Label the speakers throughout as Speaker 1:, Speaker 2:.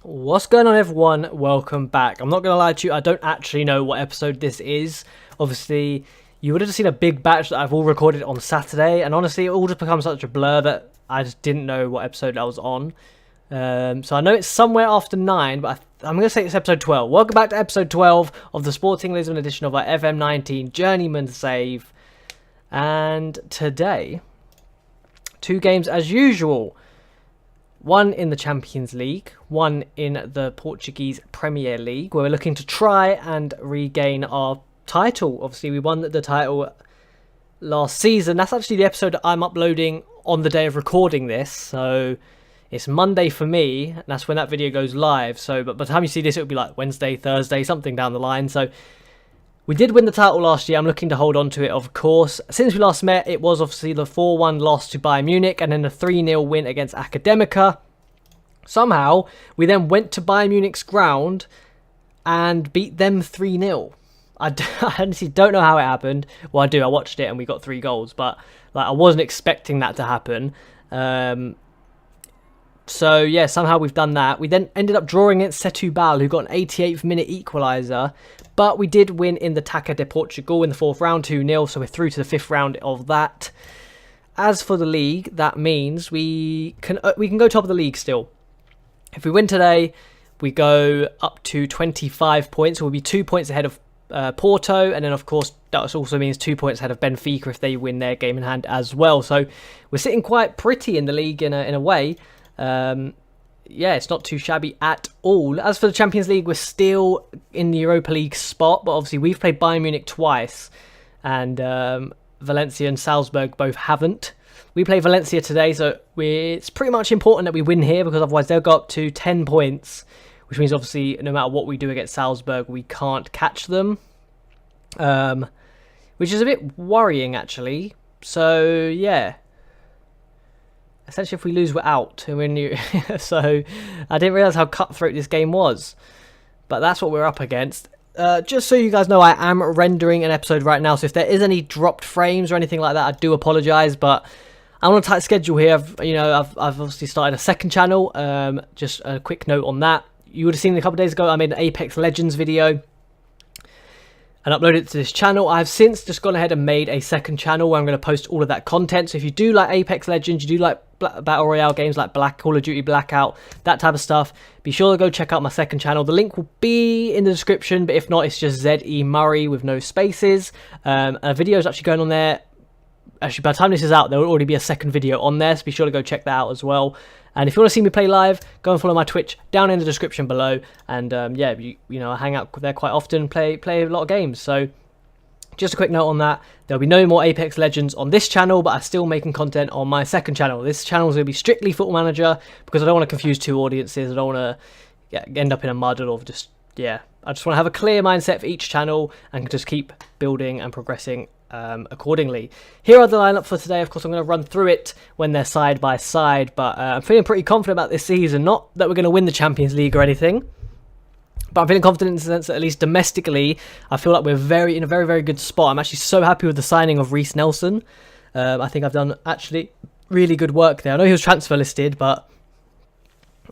Speaker 1: What's going on, everyone? Welcome back. I'm not going to lie to you, I don't actually know what episode this is. Obviously, you would have seen a big batch that I've all recorded on Saturday, and honestly, it all just becomes such a blur that I just didn't know what episode I was on. So I know it's somewhere after 9, but I'm going to say it's episode 12. Welcome back to episode 12 of the Sporting Lisbon edition of our FM19 Journeyman save. And today, 2 games as usual. One in the Champions League, one in the Portuguese Premier League, where we're looking to try and regain our title. Obviously, we won the title last season. That's actually the episode that I'm uploading on the day of recording this. So it's Monday for me, and that's when that video goes live. So, but by the time you see this, it'll be like Wednesday, Thursday, something down the line. So we did win the title last year. I'm looking to hold on to it, of course. Since we last met, it was obviously the 4-1 loss to Bayern Munich and then the 3-0 win against Academica. Somehow, we then went to Bayern Munich's ground and beat them 3-0. I honestly don't know how it happened. Well, I do. I watched it and we got 3 goals. But I wasn't expecting that to happen. So, yeah, somehow we've done that. We then ended up drawing against Setúbal, who got an 88th minute equaliser. But we did win in the Taça de Portugal in the 4th round, 2-0. So we're through to the 5th round of that. As for the league, that means we can go top of the league still. If we win today, we go up to 25 points. We'll be 2 points ahead of Porto. And then, of course, that also means 2 points ahead of Benfica if they win their game in hand as well. So we're sitting quite pretty in the league in a way. Yeah, it's not too shabby at all. As for the Champions League, we're still in the Europa League spot, but obviously we've played Bayern Munich twice, and Valencia and Salzburg both haven't. We play Valencia today, so it's pretty much important that we win here, because otherwise they'll go up to 10 points, which means obviously no matter what we do against Salzburg, we can't catch them, which is a bit worrying actually. So yeah. Essentially, if we lose, we're out. So I didn't realise how cutthroat this game was. But that's what we're up against. Just so you guys know, I am rendering an episode right now. So if there is any dropped frames or anything like that, I do apologise. But I'm on a tight schedule here. I've obviously started a second channel. Just a quick note on that. You would have seen a couple of days ago, I made an Apex Legends video and uploaded it to this channel. I've since just gone ahead and made a second channel where I'm going to post all of that content. So if you do like Apex Legends, you do like Battle Royale games like Call of Duty Blackout, that type of stuff, be sure to go check out my second channel. The link will be in the description, but if not, it's just Z.E. Murray with no spaces. A video is actually going on there. Actually, by the time this is out, there will already be a second video on there, so be sure to go check that out as well. And if you want to see me play live, go and follow my Twitch down in the description below. And yeah, you know, I hang out there quite often, play a lot of games. So just a quick note on that. There'll be no more Apex Legends on this channel, but I'm still making content on my second channel. This channel is going to be strictly Football Manager, because I don't want to confuse 2 audiences. I don't want to end up in a muddle of just, yeah. I just want to have a clear mindset for each channel and just keep building and progressing accordingly. Here are the lineup for today. Of course, I'm going to run through it when they're side by side, but I'm feeling pretty confident about this season. Not that we're going to win the Champions League or anything, but I'm feeling confident in the sense that at least domestically, I feel like we're in a very, very good spot. I'm actually so happy with the signing of Reiss Nelson. I think I've done actually really good work there. I know he was transfer listed, but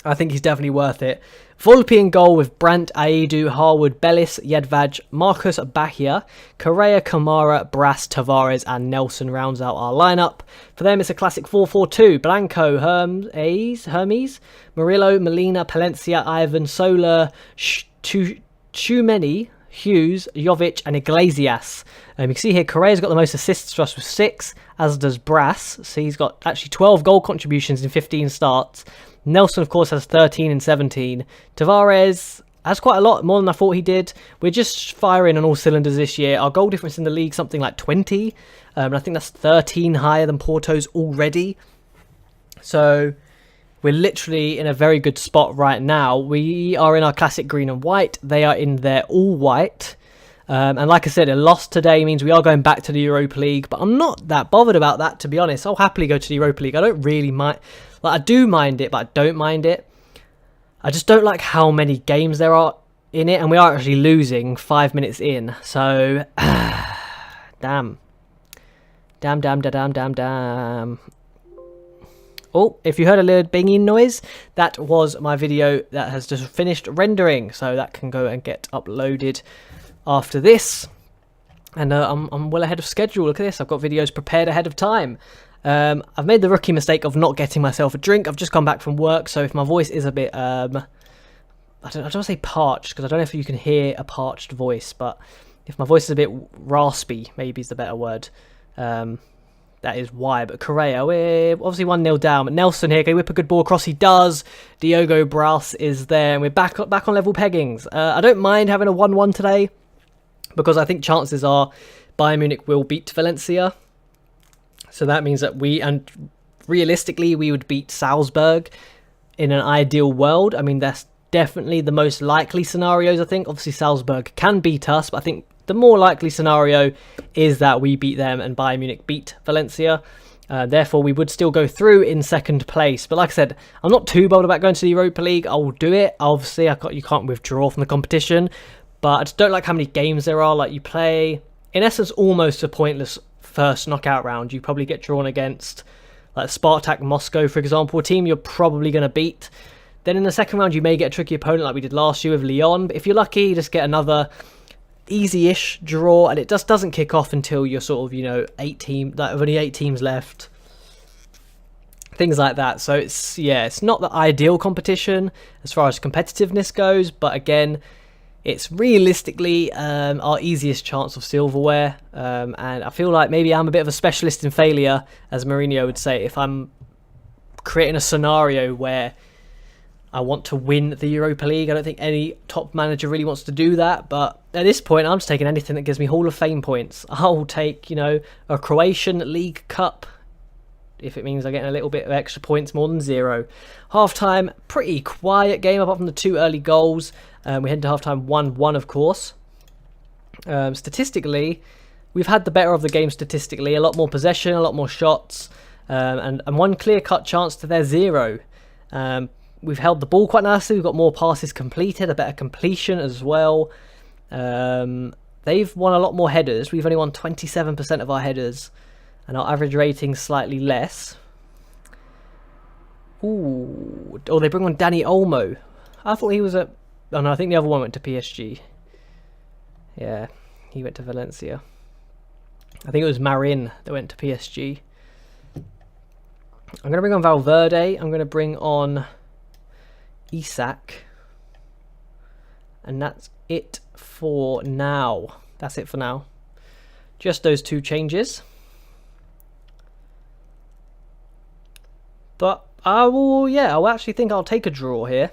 Speaker 1: I think he's definitely worth it. Volpe in goal with Brandt, Aidoo, Harwood, Bellis, Jedvaj, Marcus Bahia, Correa, Kamara, Brass, Tavares and Nelson rounds out our lineup. For them, it's a classic 4-4-2. Blanco, Hermes, Murillo, Molina, Palencia, Ivan, Soler, Tchouameni, Hughes, Jovic and Iglesias. You can see here Correa's got the most assists for us with 6, as does Brass. So he's got actually 12 goal contributions in 15 starts. Nelson, of course, has 13 and 17. Tavares has quite a lot, more than I thought he did. We're just firing on all cylinders this year. Our goal difference in the league, something like 20. And I think that's 13 higher than Porto's already. So we're literally in a very good spot right now. We are in our classic green and white. They are in their all white. And like I said, a loss today means we are going back to the Europa League. But I'm not that bothered about that, to be honest. I'll happily go to the Europa League. I don't really mind. Like, I do mind it, but I don't mind it. I just don't like how many games there are in it. And we are actually losing 5 minutes in. So, damn. Damn. Oh, if you heard a little binging noise, that was my video that has just finished rendering. So that can go and get uploaded after this. And I'm well ahead of schedule. Look at this. I've got videos prepared ahead of time. I've made the rookie mistake of not getting myself a drink. I've just come back from work, so if my voice is a bit, I don't want to say parched, because I don't know if you can hear a parched voice, but if my voice is a bit raspy, maybe is the better word, that is why. But Correa, we're obviously 1-0 down. But Nelson here, can he whip a good ball across? He does. Diogo Brass is there, and we're back on level peggings. I don't mind having a 1-1 today, because I think chances are Bayern Munich will beat Valencia. So that means that and realistically, we would beat Salzburg in an ideal world. I mean, that's definitely the most likely scenarios, I think. Obviously, Salzburg can beat us, but I think the more likely scenario is that we beat them and Bayern Munich beat Valencia. Therefore, we would still go through in second place. But like I said, I'm not too bold about going to the Europa League. I will do it. Obviously, you can't withdraw from the competition. But I just don't like how many games there are. Like, you play, in essence, almost a pointless first knockout round. You probably get drawn against, like, Spartak Moscow, for example, a team you're probably going to beat. Then in the second round, you may get a tricky opponent like we did last year with Lyon. But if you're lucky, you just get another easy-ish draw, and it just doesn't kick off until you're sort of, only 8 teams left. Things like that. So it's not the ideal competition as far as competitiveness goes, but again, it's realistically our easiest chance of silverware, and I feel like maybe I'm a bit of a specialist in failure, as Mourinho would say, if I'm creating a scenario where I want to win the Europa League. I don't think any top manager really wants to do that, but at this point, I'm just taking anything that gives me Hall of Fame points. I'll take, a Croatian League Cup, if it means I'm getting a little bit of extra points more than 0. Half-time, pretty quiet game, apart from the 2 early goals. We head to half-time 1-1, of course. Statistically, we've had the better of the game statistically. A lot more possession, a lot more shots, and one clear-cut chance to their 0. We've held the ball quite nicely. We've got more passes completed, a better completion as well. They've won a lot more headers. We've only won 27% of our headers, and our average rating slightly less. Ooh. Oh, they bring on Danny Olmo. I thought he was at... Oh, no, I think the other one went to PSG. Yeah, he went to Valencia. I think it was Marin that went to PSG. I'm going to bring on Valverde. I'm going to bring on Isak. And that's it for now. That's it for now. Just those 2 changes. But I actually think I'll take a draw here.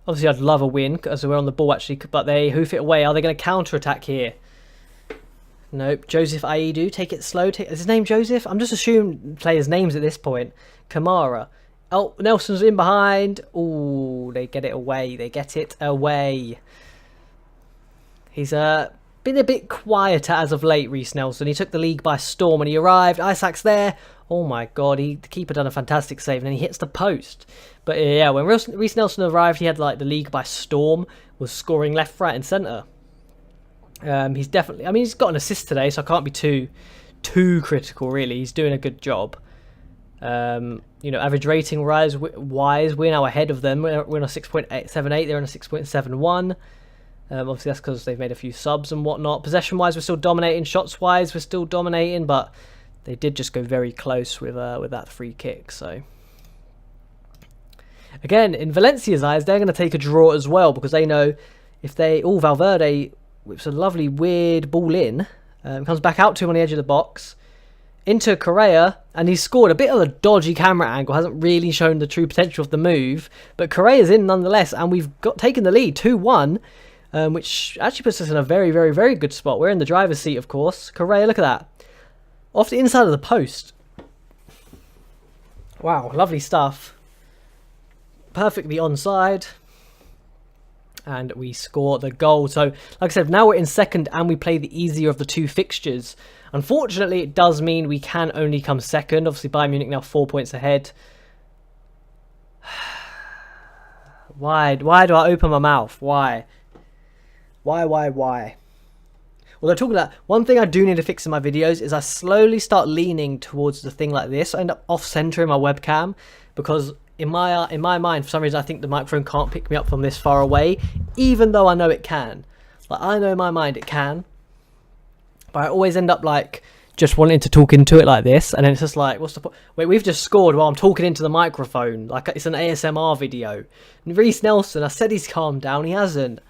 Speaker 1: Obviously, I'd love a win because we're on the ball, actually, but they hoof it away. Are they going to counter-attack here? Nope. Joseph Aidoo, take it slow. Is his name Joseph? I'm just assuming players' names at this point. Kamara. Oh, Nelson's in behind. Ooh, they get it away. They get it away. He's been a bit quieter as of late, Reiss Nelson. He took the league by storm when he arrived. Isak's there. Oh my god, the keeper done a fantastic save, and then he hits the post. But yeah, when Reiss Nelson arrived, he had like the league by storm, was scoring left, right, and centre. He's definitely, he's got an assist today, so I can't be too critical really. He's doing a good job. Average rating wise, we're now ahead of them. We're on a 6.78. They're on a 6.71. Obviously, that's because they've made a few subs and whatnot. Possession-wise, we're still dominating. Shots-wise, we're still dominating, but they did just go very close with that free kick. So, again, in Valencia's eyes, they're going to take a draw as well because they know if they... Oh, Valverde whips a lovely, weird ball in. Comes back out to him on the edge of the box. Into Correa, and he's scored. A bit of a dodgy camera angle. Hasn't really shown the true potential of the move. But Correa's in nonetheless, and we've taken the lead 2-1. Which actually puts us in a very, very, very good spot. We're in the driver's seat, of course. Correa, look at that. Off the inside of the post. Wow, lovely stuff. Perfectly onside. And we score the goal. So, like I said, now we're in second and we play the easier of the 2 fixtures. Unfortunately, it does mean we can only come second. Obviously, Bayern Munich now 4 points ahead. Why do I open my mouth? Why? Why? Well, Although talking about one thing I do need to fix in my videos is I slowly start leaning towards the thing like this. I end up off-centering my webcam because in my mind, for some reason, I think the microphone can't pick me up from this far away, even though I know it can. Like, I know in my mind it can, but I always end up like just wanting to talk into it like this, and then it's just like, what's the point? Wait, we've just scored while I'm talking into the microphone, like it's an ASMR video. And Reece Nelson, I said he's calmed down, he hasn't.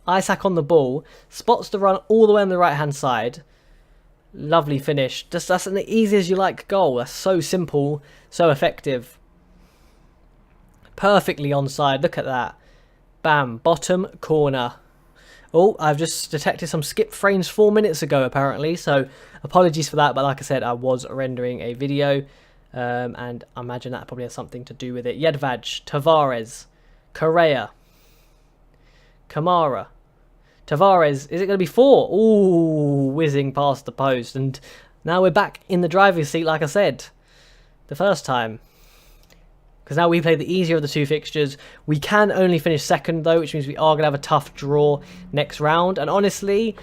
Speaker 1: Isaac on the ball, spots the run all the way on the right hand side. Lovely finish. Just that's an easy as you like goal. That's so simple, so effective. Perfectly onside. Look at that. Bam, bottom corner. Oh, I've just detected some skip frames 4 minutes ago, apparently. So, apologies for that. But like I said, I was rendering a video. And I imagine that probably has something to do with it. Jedvaj, Tavares, Correa, Kamara, Tavares. Is it going to be 4? Ooh, whizzing past the post. And now we're back in the driver's seat, like I said. The first time. Because now we play the easier of the 2 fixtures. We can only finish second, though, which means we are going to have a tough draw next round. And honestly,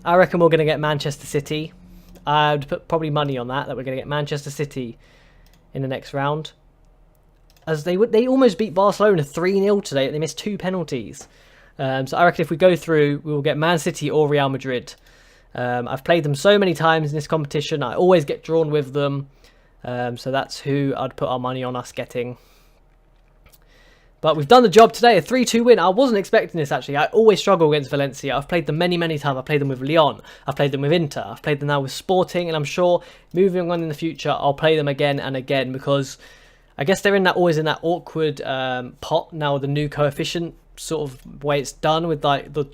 Speaker 1: I reckon we're going to get Manchester City. I'd put probably money on that we're going to get Manchester City in the next round. As they almost beat Barcelona 3-0 today. They missed 2 penalties. So I reckon if we go through, we will get Man City or Real Madrid. I've played them so many times in this competition. I always get drawn with them. So that's who I'd put our money on us getting. But we've done the job today, a 3-2 win. I wasn't expecting this, actually. I always struggle against Valencia. I've played them many, many times. I've played them with Lyon. I've played them with Inter. I've played them now with Sporting. And I'm sure moving on in the future, I'll play them again and again. Because I guess they're always in that awkward pot now, the new coefficient sort of way it's done with like the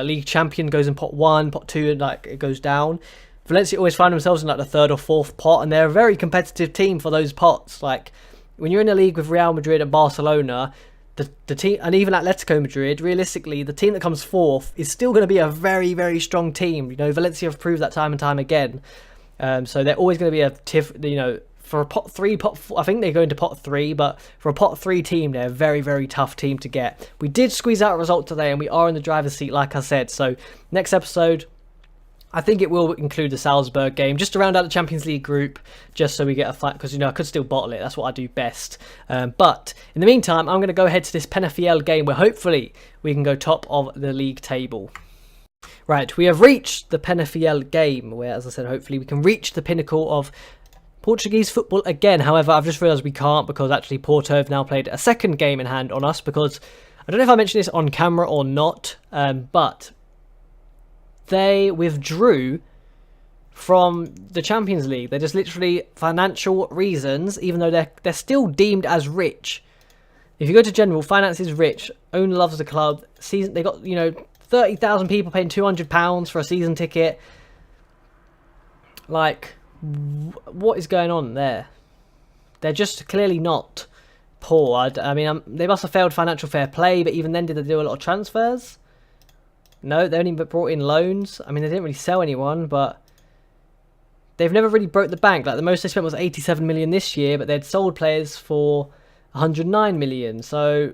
Speaker 1: league champion goes in pot 1, pot 2, and like it goes down. Valencia always find themselves in like the 3rd or 4th pot, and they're a very competitive team for those pots. Like when you're in a league with Real Madrid and Barcelona, the team, and even Atletico Madrid, realistically, the team that comes 4th is still going to be a very, very strong team. You know, Valencia have proved that time and time again. So they're always going to be a for a pot 3, pot 4, I think they go into pot 3, but for a pot 3 team, they're a very, very tough team to get. We did squeeze out a result today, and we are in the driver's seat, like I said. So next episode, I think it will include the Salzburg game, just to round out the Champions League group, just so we get a fight, because, you know, I could still bottle it. That's what I do best. But in the meantime, I'm going to go ahead to this Penafiel game, where hopefully we can go top of the league table. Right, we have reached the Penafiel game, where, as I said, hopefully we can reach the pinnacle of Portuguese football again. However, I've just realised we can't, because actually Porto have now played a second game in hand on us, because I don't know if I mentioned this on camera or not, but they withdrew from the Champions League. They're just literally financial reasons, even though they're still deemed as rich. If you go to general, finance is rich. Owner loves the club. Season, they got, you know, 30,000 people paying £200 for a season ticket. Like, what is going on there? They're just clearly not poor. I mean, they must have failed financial fair play, but even then, did they do a lot of transfers? No, they only brought in loans. I mean, they didn't really sell anyone, but they've never really broke the bank. Like, the most they spent was 87 million this year, but they'd sold players for 109 million. So,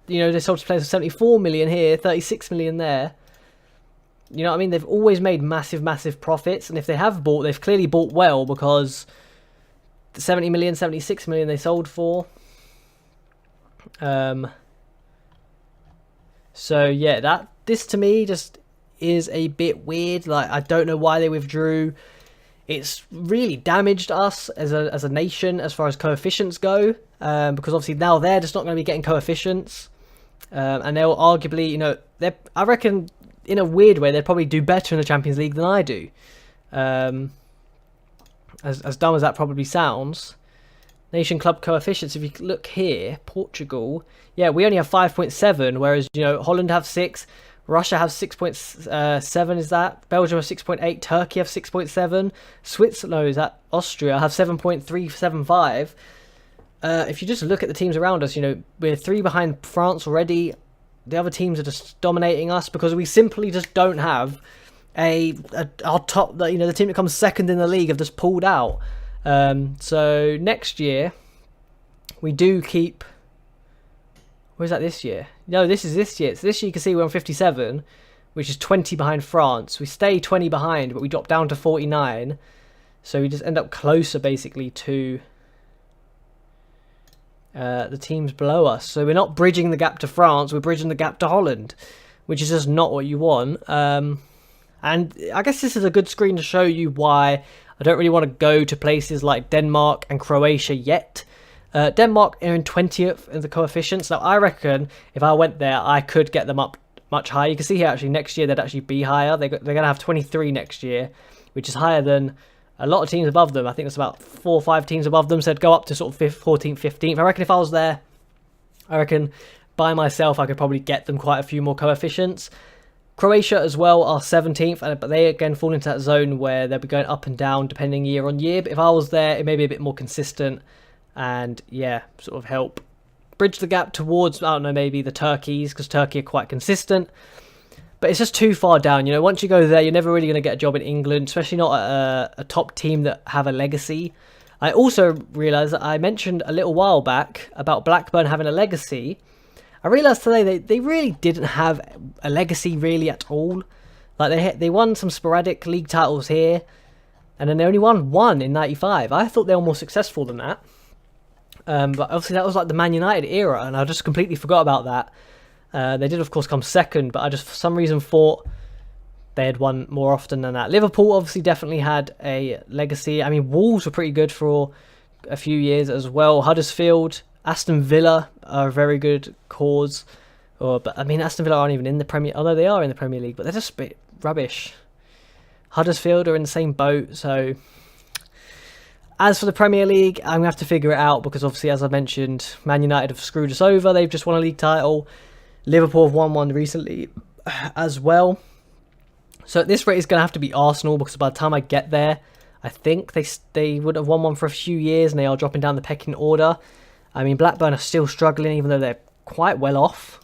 Speaker 1: you know, they sold players for 74 million here, 36 million there. You know what I mean? They've always made massive, massive profits. And if they have bought, they've clearly bought well, because the 70 million, 76 million they sold for. So, yeah, this to me just is a bit weird. Like, I don't know why they withdrew. It's really damaged us as a nation as far as coefficients go, because obviously now they're just not going to be getting coefficients, and they'll arguably, you know, I reckon in a weird way they'd probably do better in the Champions League than I do. As dumb as that probably sounds. Nation club coefficients, if you look here, Portugal, yeah, we only have 5.7, whereas, you know, Holland have 6, Russia have 6.7, is that? Belgium have 6.8, Turkey have 6.7, Switzerland, Austria have 7.375. If you just look at the teams around us, you know, we're 3 behind France already. The other teams are just dominating us, because we simply just don't have our top, you know, the team that comes second in the league have just pulled out. So next year we do keep, where's that this year? No, this is this year. So this year you can see we're on 57. which is 20 behind France. We stay 20 behind, but we drop down to 49. So we just end up closer, basically, to the teams below us. So we're not bridging the gap to France, we're bridging the gap to Holland, which is just not what you want. And I guess this is a good screen to show you why I don't really want to go to places like Denmark and Croatia yet. Denmark are in 20th in the coefficients. Now, I reckon if I went there, I could get them up much higher. You can see here, actually, next year they'd actually be higher. They're going to have 23 next year, which is higher than a lot of teams above them. I think there's about 4 or 5 teams above them, so they'd go up to sort of 5th, 14th, 15th. I reckon if I was there, I reckon by myself I could probably get them quite a few more coefficients. Croatia as well are 17th, but they again fall into that zone where they'll be going up and down depending year on year. But if I was there, it may be a bit more consistent and, yeah, sort of help bridge the gap towards, I don't know, maybe the Turkeys, because Turkey are quite consistent. But it's just too far down. You know, once you go there, you're never really going to get a job in England, especially not at a top team that have a legacy. I also realised that I mentioned a little while back about Blackburn having a legacy. I realised today they really didn't have a legacy really at all. Like they won some sporadic league titles here, and then they only won one in '95. I thought they were more successful than that. But obviously that was like the Man United era, and I just completely forgot about that. They did, of course, come second, but I just for some reason thought they had won more often than that. Liverpool obviously definitely had a legacy. I mean, Wolves were pretty good for a few years as well. Huddersfield, Aston Villa are a very good cause. But I mean, Aston Villa aren't even in the Premier... Although they are in the Premier League, but they're just a bit rubbish. Huddersfield are in the same boat, so... As for the Premier League, I'm going to have to figure it out because obviously, as I mentioned, Man United have screwed us over. They've just won a league title. Liverpool have won one recently as well. So at this rate, it's going to have to be Arsenal because by the time I get there, I think they would have won one for a few years and they are dropping down the pecking order. I mean, Blackburn are still struggling even though they're quite well off.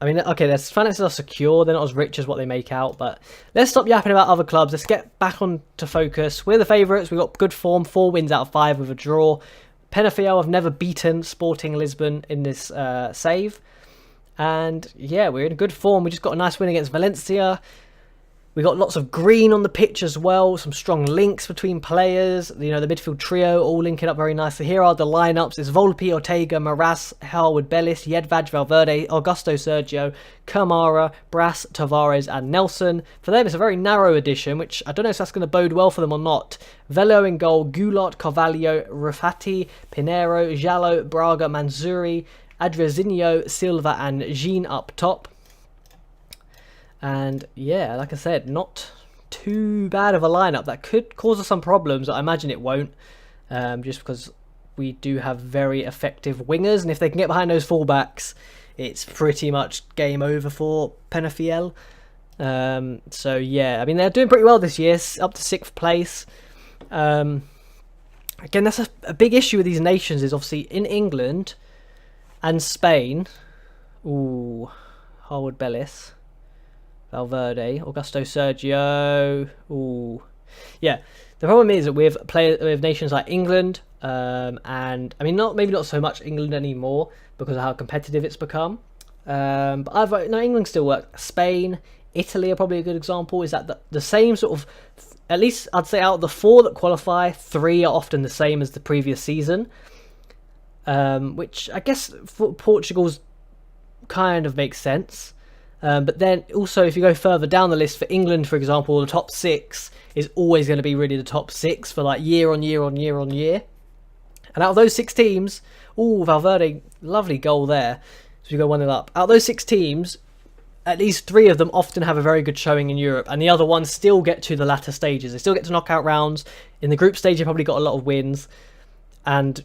Speaker 1: I mean, okay, their finances are secure. They're not as rich as what they make out. But let's stop yapping about other clubs. Let's get back on to focus. We're the favourites. We've got good form. 4 wins out of 5 with a draw. Penafiel have never beaten Sporting Lisbon in this save. And, yeah, we're in good form. We just got a nice win against Valencia. We got lots of green on the pitch as well. Some strong links between players. You know, the midfield trio all linking up very nicely. Here are the lineups. It's Volpe, Ortega, Maras, Harwood, Bellis, Jedvaj, Valverde, Augusto, Sergio, Kamara, Brass, Tavares and Nelson. For them, it's a very narrow edition, which I don't know if that's going to bode well for them or not. Velo in goal, Goulart, Carvalho, Rafati, Pinheiro, Jallo, Braga, Manzuri, Adrezinho, Silva and Jean up top. And yeah, like I said, not too bad of a lineup. That could cause us some problems. I imagine it won't, just because we do have very effective wingers. And if they can get behind those fullbacks, it's pretty much game over for Penafiel. So yeah, I mean, they're doing pretty well this year, up to 6th place. Again, that's a big issue with these nations is obviously in England and Spain. Ooh, Harwood Bellis. Valverde, Augusto, Sergio. Ooh, yeah. The problem is that with nations like England, and I mean, maybe not so much England anymore because of how competitive it's become. But England still works. Spain, Italy are probably a good example. Is that the same sort of? At least I'd say out of the 4 that qualify, 3 are often the same as the previous season. Which I guess for Portugal's kind of makes sense. But then also if you go further down the list for England, for example, the top 6 is always going to be really the top 6 for like year on year on year on year. And out of those 6 teams, Valverde, lovely goal there. So you go 1-0 up. Out of those 6 teams, at least 3 of them often have a very good showing in Europe, and the other ones still get to the latter stages. They still get to knockout rounds. In the group stage, they probably got a lot of wins, and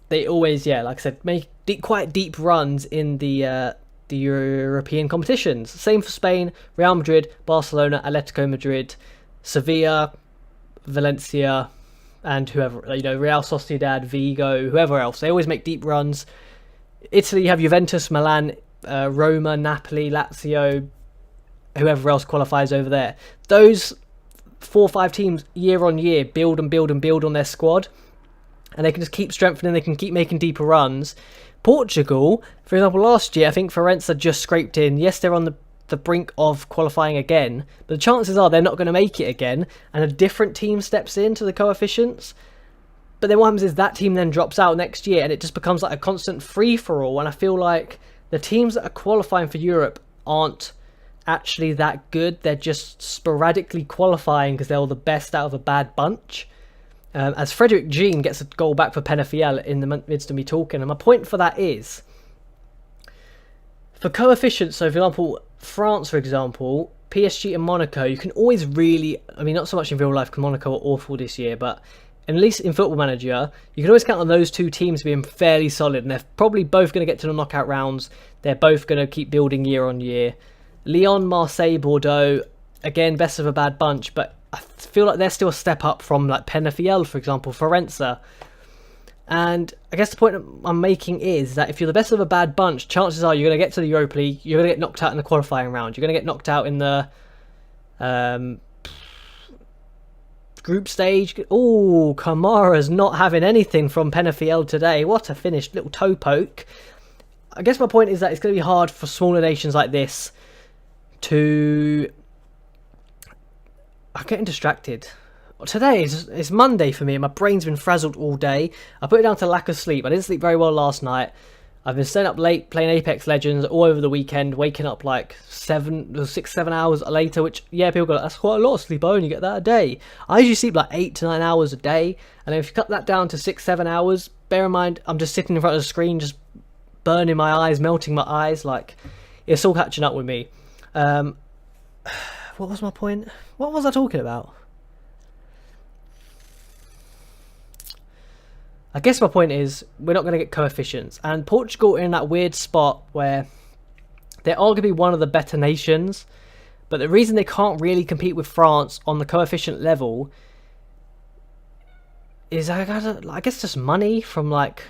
Speaker 1: they always, yeah, like I said, make quite deep runs in the European competitions. Same for Spain, Real Madrid, Barcelona, Atletico Madrid, Sevilla, Valencia, and whoever, Real Sociedad, Vigo, whoever else. They always make deep runs. Italy, you have Juventus, Milan, Roma, Napoli, Lazio, whoever else qualifies over there. Those 4 or 5 teams year on year build and build and build on their squad, and they can just keep strengthening, they can keep making deeper runs. Portugal, for example, last year, I think Farense just scraped in. Yes, they're on the the brink of qualifying again, but the chances are they're not going to make it again, and a different team steps into the coefficients. But then what happens is that team then drops out next year, and it just becomes like a constant free-for-all, and I feel like the teams that are qualifying for Europe aren't actually that good. They're just sporadically qualifying because they're all the best out of a bad bunch. As Frederick Jean gets a goal back for Penafiel in the midst of me talking, and my point for that is, for coefficients, so for example, France, for example, PSG and Monaco, you can always really, I mean, not so much in real life because Monaco are awful this year, but at least in Football Manager, you can always count on those two teams being fairly solid, and they're probably both going to get to the knockout rounds. They're both going to keep building year on year. Lyon, Marseille, Bordeaux, again, best of a bad bunch, but I feel like they're still a step up from like Penafiel, for example, Forenza. And I guess the point I'm making is that if you're the best of a bad bunch, chances are you're going to get to the Europa League, you're going to get knocked out in the qualifying round, you're going to get knocked out in the group stage. Oh, Kamara's not having anything from Penafiel today. What a finished little toe poke. I guess my point is that it's going to be hard for smaller nations like this to... I'm getting distracted. Today is Monday for me, and my brain's been frazzled all day. I put it down to lack of sleep. I didn't sleep very well last night. I've been staying up late playing Apex Legends all over the weekend, waking up like 7 hours later, which, yeah, people go, that's quite a lot of sleep. I only get that a day. I usually sleep like 8 to 9 hours a day, and if you cut that down to 6-7 hours, bear in mind, I'm just sitting in front of the screen, just burning my eyes, melting my eyes, like, it's all catching up with me. What was my point? What was I talking about? I guess my point is we're not going to get coefficients, and Portugal are in that weird spot where they're arguably one of the better nations, but the reason they can't really compete with France on the coefficient level is I guess just money from like...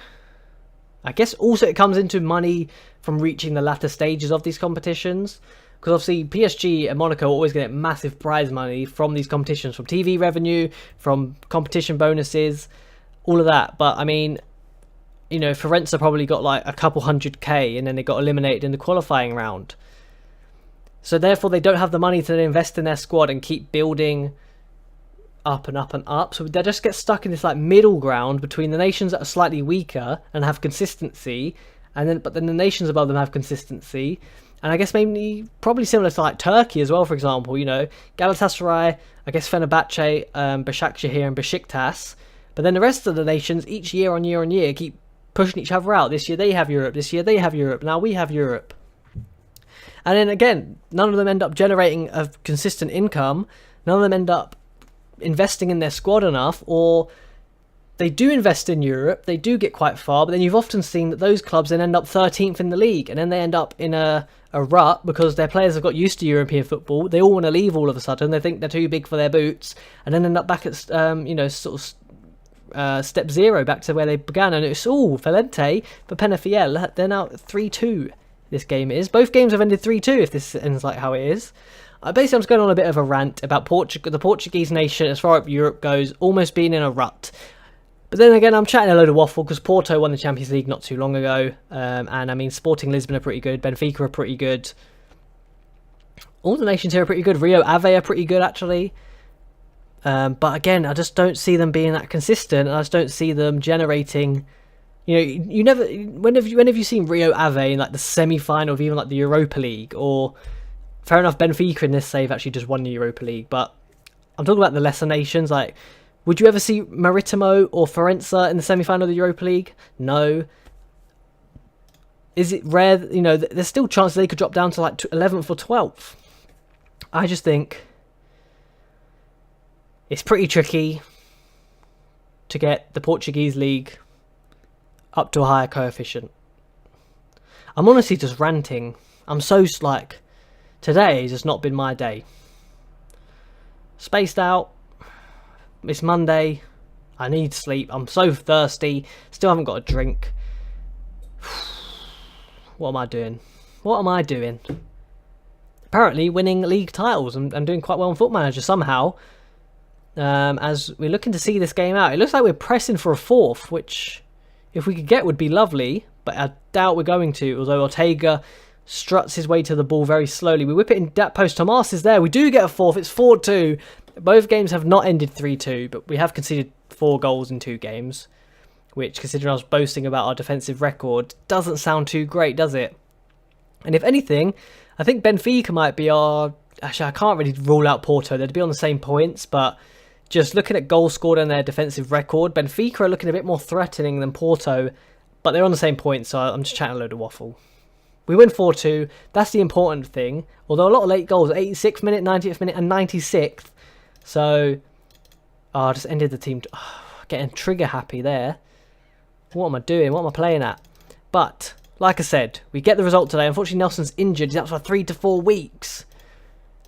Speaker 1: I guess also it comes into money from reaching the latter stages of these competitions, because obviously PSG and Monaco are always going to get massive prize money from these competitions, from TV revenue, from competition bonuses, all of that. But I mean, you know, Forenza probably got like a couple 100k, and then they got eliminated in the qualifying round. So therefore they don't have the money to then invest in their squad and keep building up and up and up. So they just get stuck in this like middle ground between the nations that are slightly weaker and have consistency, and then the nations above them have consistency. And I guess maybe probably similar to like Turkey as well, for example, you know, Galatasaray, I guess Fenerbahce, Başakşehir and Besiktas. But then the rest of the nations, each year on year, keep pushing each other out. This year they have Europe, this year they have Europe, now we have Europe. And then again, none of them end up generating a consistent income. None of them end up investing in their squad enough, or they do invest in Europe, they do get quite far, but then you've often seen that those clubs then end up 13th in the league, and then they end up in a rut because their players have got used to European football. They all want to leave all of a sudden. They think they're too big for their boots, and then end up back at you know, sort of step zero, back to where they began. And it's all Valente for Penafiel. They're now 3-2. This game is. Both games have ended 3-2 if this ends like how it is. Basically, I'm just going on a bit of a rant about the Portuguese nation, as far as Europe goes, almost being in a rut. But then again, I'm chatting a load of waffle because Porto won the Champions League not too long ago. And I mean, Sporting Lisbon are pretty good. Benfica are pretty good. All the nations here are pretty good. Rio Ave are pretty good, actually. But again, I just don't see them being that consistent. And I just don't see them generating... You know, you never... When have you seen Rio Ave in like the semi-final of even like the Europa League? Or, fair enough, Benfica in this save actually just won the Europa League. But I'm talking about the lesser nations, like... Would you ever see Maritimo or Forenza in the semi-final of the Europa League? No. Is it rare? You know, there's still chances they could drop down to like 11th or 12th. I just think it's pretty tricky to get the Portuguese league up to a higher coefficient. I'm honestly just ranting. I'm so like, today has just not been my day. Spaced out. It's Monday. I need sleep. I'm so thirsty. Still haven't got a drink. What am I doing? What am I doing? Apparently winning league titles and doing quite well on Football Manager somehow. As we're looking to see this game out. It looks like we're pressing for a fourth, which if we could get would be lovely. But I doubt we're going to. Although Ortega struts his way to the ball very slowly. We whip it in that post. Tomas is there. We do get a fourth. It's 4-2. Both games have not ended 3-2, but we have conceded 4 goals in 2 games, which, considering I was boasting about our defensive record, doesn't sound too great, does it? And if anything, I think Benfica might be our... Actually, I can't really rule out Porto. They'd be on the same points, but just looking at goals scored and their defensive record, Benfica are looking a bit more threatening than Porto, but they're on the same points, so I'm just chatting a load of waffle. We win 4-2. That's the important thing. Although a lot of late goals, 86th minute, 90th minute, and 96th. So, I just ended the team. Getting trigger happy there. What am I doing? What am I playing at? But, like I said, we get the result today. Unfortunately, Nelson's injured. He's out for 3 to 4 weeks.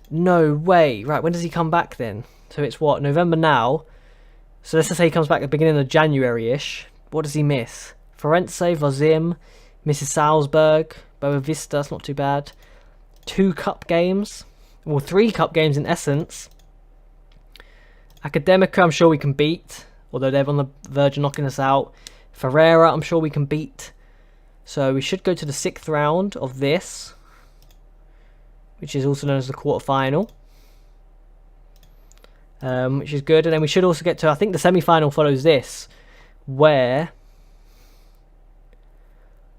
Speaker 1: No way. Right, when does he come back then? So it's what? November now. So let's just say he comes back at the beginning of January-ish. What does he miss? Firenze, Vozim, misses Salzburg, Boa Vista, that's not too bad. 2 cup games. Well, 3 cup games in essence. Academica, I'm sure we can beat, although they're on the verge of knocking us out. Ferreira, I'm sure we can beat. So we should go to the 6th round of this, which is also known as the quarter-final, which is good. And then we should also get to, I think the semi-final follows this, where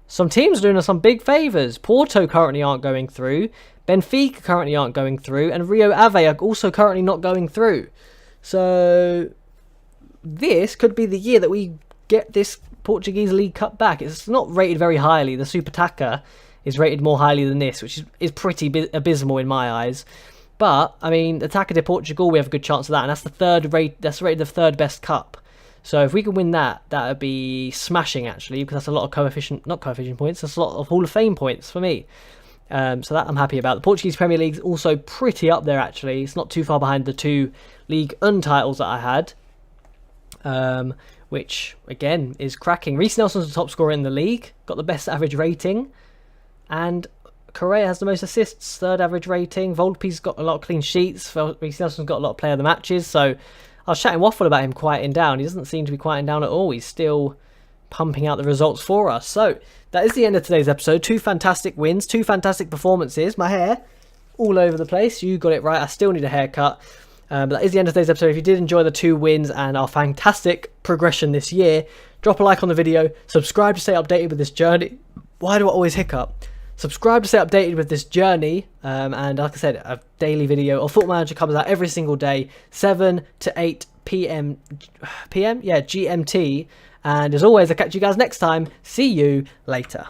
Speaker 1: some teams are doing us some big favours. Porto currently aren't going through, Benfica currently aren't going through, and Rio Ave are also currently not going through. So this could be the year that we get this Portuguese League Cup back. It's not rated very highly. The Super Taca is rated more highly than this, which is pretty abysmal in my eyes. But I mean, the Taca de Portugal, we have a good chance of that, and that's that's rated the 3rd best cup. So if we can win that, that would be smashing actually, because that's a lot of not coefficient points. That's a lot of Hall of Fame points for me. So that I'm happy about. The Portuguese Premier League is also pretty up there actually. It's not too far behind the 2 League titles that I had, which again is cracking. Reece Nelson's the top scorer in the league, got the best average rating, and Correa has the most assists, 3rd average rating. Volpe's got a lot of clean sheets. Reece Nelson's got a lot of player of the matches. So I was chatting waffle about him quieting down. He doesn't seem to be quieting down at all. He's still pumping out the results for us. So that is the end of today's episode. 2 fantastic wins, 2 fantastic performances. My hair all over the place. You got it right. I still need a haircut. But that is the end of today's episode. If you did enjoy the 2 wins and our fantastic progression this year, drop a like on the video. Subscribe to stay updated with this journey. Why do I always hiccup? Subscribe to stay updated with this journey. And like I said, a daily video or Football Manager comes out every single day, 7 to 8 p.m. Yeah, GMT. And as always, I'll catch you guys next time. See you later.